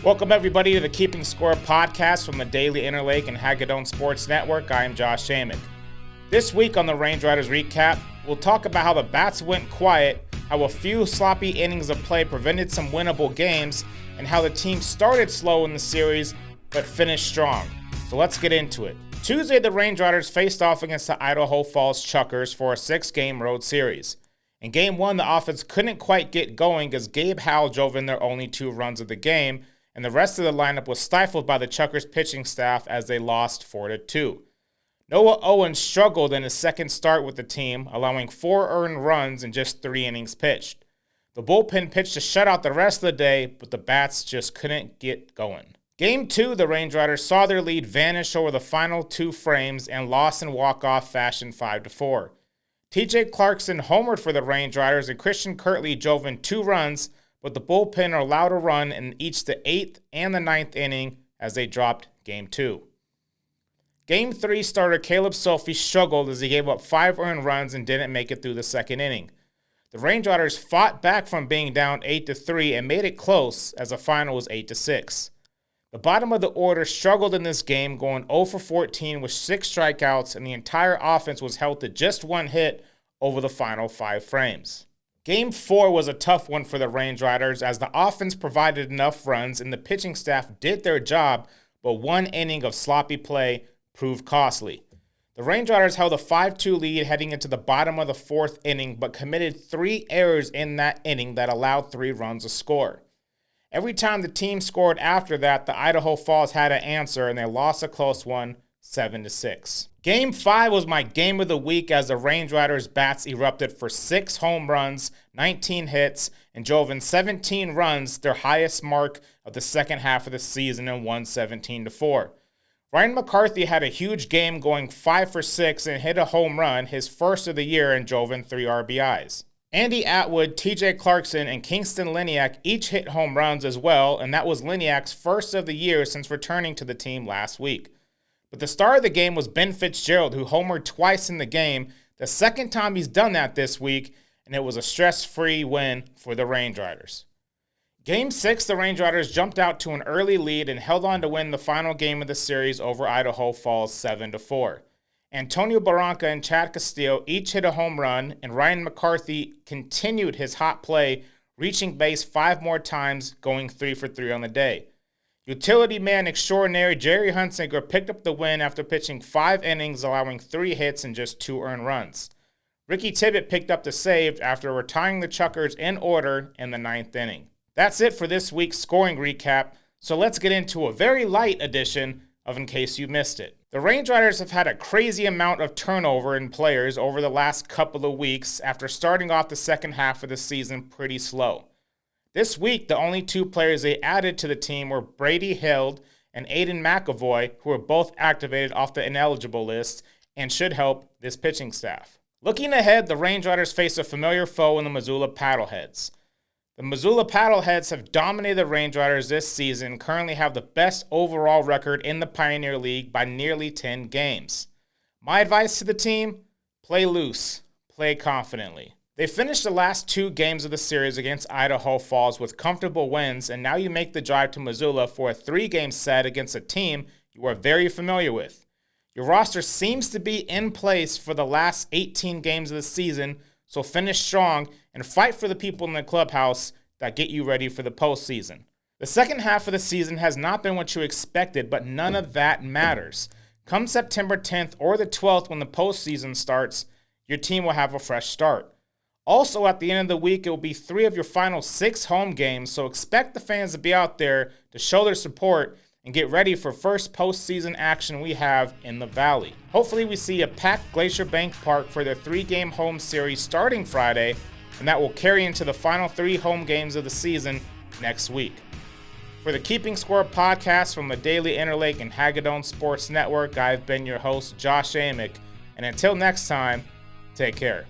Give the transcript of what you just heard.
Welcome everybody to the Keeping Score podcast from the Daily Interlake and Hagedorn Sports Network. I am Josh Amick. This week on the Range Riders Recap, we'll talk about how the bats went quiet, how a few sloppy innings of play prevented some winnable games, and how the team started slow in the series but finished strong. So let's get into it. Tuesday, the Range Riders faced off against the Idaho Falls Chukars for a 6-game road series. In Game 1, the offense couldn't quite get going as Gabe Howell drove in their only 2 runs of the game, and the rest of the lineup was stifled by the Chukars pitching staff as they lost 4-2. Noah Owens struggled in his second start with the team, allowing 4 earned runs in just 3 innings pitched. The bullpen pitched a shutout the rest of the day, but the bats just couldn't get going. Game 2, the Range Riders saw their lead vanish over the final 2 frames and lost in walk-off fashion 5-4. TJ Clarkson homered for the Range Riders and Christian Kirtley drove in 2 runs, but the bullpen allowed a run in each the 8th and the 9th inning as they dropped Game 2. Game 3 starter Caleb Sophie struggled as he gave up 5 earned runs and didn't make it through the second inning. The Range Riders fought back from being down 8-3 and made it close as the final was 8-6. The bottom of the order struggled in this game, going 0-for-14 with 6 strikeouts, and the entire offense was held to just 1 hit over the final 5 frames. Game 4 was a tough one for the Range Riders as the offense provided enough runs and the pitching staff did their job, but 1 inning of sloppy play proved costly. The Range Riders held a 5-2 lead heading into the bottom of the 4th inning, but committed 3 errors in that inning that allowed 3 runs to score. Every time the team scored after that, the Idaho Falls had an answer and they lost a close one, 7-6. Game 5 was my game of the week as the Range Riders bats erupted for 6 home runs, 19 hits, and drove in 17 runs, their highest mark of the second half of the season, and won 17-4. Ryan McCarthy had a huge game going 5 for 6 and hit a home run, his first of the year, and drove in 3 RBIs. Andy Atwood, TJ Clarkson, and Kingston Liniak each hit home runs as well, and that was Liniak's first of the year since returning to the team last week. But the star of the game was Ben Fitzgerald, who homered twice in the game, the second time he's done that this week, and it was a stress-free win for the Range Riders. Game 6, the Range Riders jumped out to an early lead and held on to win the final game of the series over Idaho Falls 7-4. Antonio Barranca and Chad Castillo each hit a home run, and Ryan McCarthy continued his hot play, reaching base 5 more times, going 3 for 3 on the day. Utility man extraordinary Jerry Hunsinger picked up the win after pitching 5 innings, allowing 3 hits and just 2 earned runs. Ricky Tibbett picked up the save after retiring the Chukars in order in the 9th inning. That's it for this week's scoring recap, so let's get into a very light edition of In Case You Missed It. The Range Riders have had a crazy amount of turnover in players over the last couple of weeks after starting off the second half of the season pretty slow. This week, the only 2 players they added to the team were Brady Hild and Aiden McAvoy, who were both activated off the ineligible list and should help this pitching staff. Looking ahead, the Range Riders face a familiar foe in the Missoula PaddleHeads. The Missoula PaddleHeads have dominated the Range Riders this season and currently have the best overall record in the Pioneer League by nearly 10 games. My advice to the team, play loose, play confidently. They finished the last 2 games of the series against Idaho Falls with comfortable wins, and now you make the drive to Missoula for a 3-game set against a team you are very familiar with. Your roster seems to be in place for the last 18 games of the season, so finish strong and fight for the people in the clubhouse that get you ready for the postseason. The second half of the season has not been what you expected, but none of that matters. Come September 10th or the 12th when the postseason starts, your team will have a fresh start. Also, at the end of the week, it will be 3 of your final 6 home games, so expect the fans to be out there to show their support and get ready for first postseason action we have in the Valley. Hopefully we see a packed Glacier Bank Park for their 3-game home series starting Friday, and that will carry into the final 3 home games of the season next week. For the Keeping Score podcast from the Daily Interlake and Hagedorn Sports Network, I've been your host, Josh Amick, and until next time, take care.